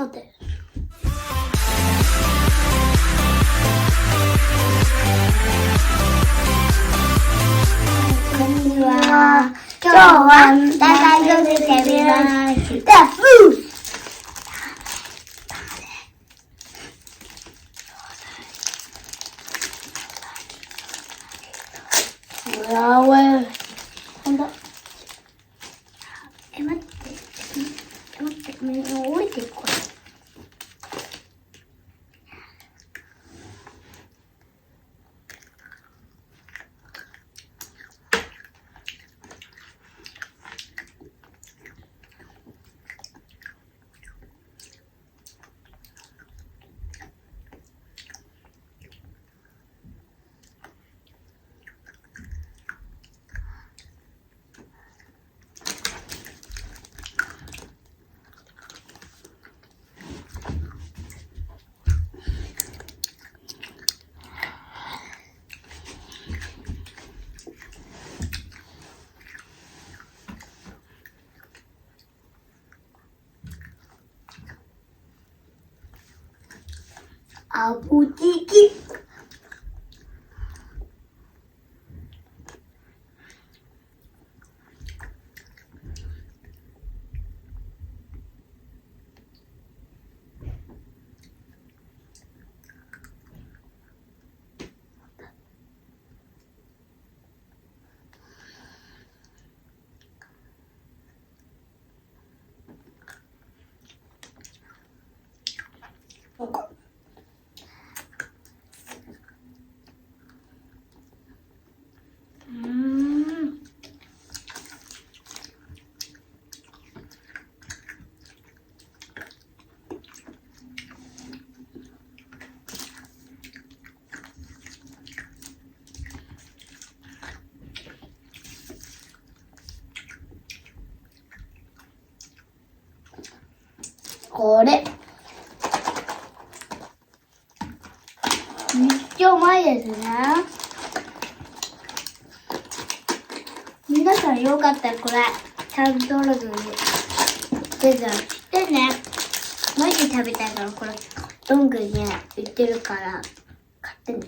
待って。こんにちは。今日は大学で食べましたフード。やばい。ほんと。待って、降りていこう。あぶちき。これ。めっちゃうまいですね。皆さんよかったらこれ、チャンネル登録してね。マジで食べたいからこれ、どんぐりね、売ってるから買ってね。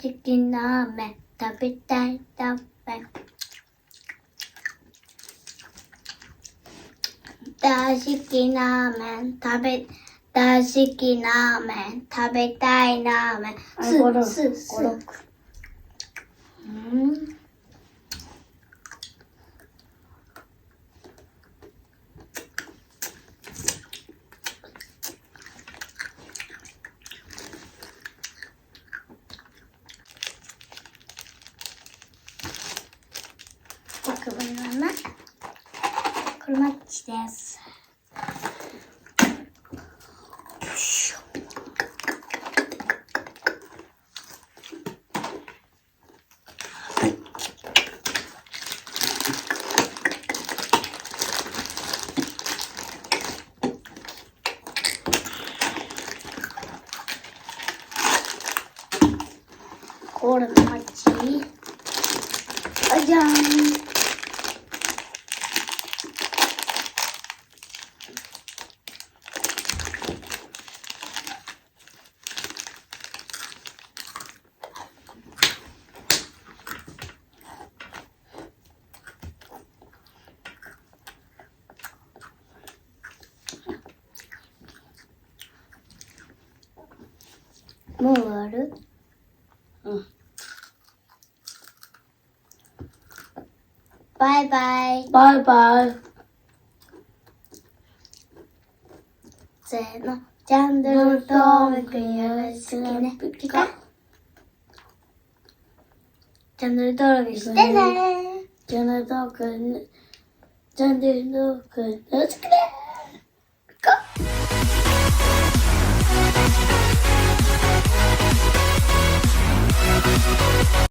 チキンラーメン食べたい食べ大好きラーメン大好きラーメン食べたいラーメンすこれマッチです。これマッチ。じゃん。もう終わる？うん。バイバイ。バイバイ。せーの。チャンネル登録よろしくね。ピカ。チャンネル登録してね。チャンネル登録よろしくね。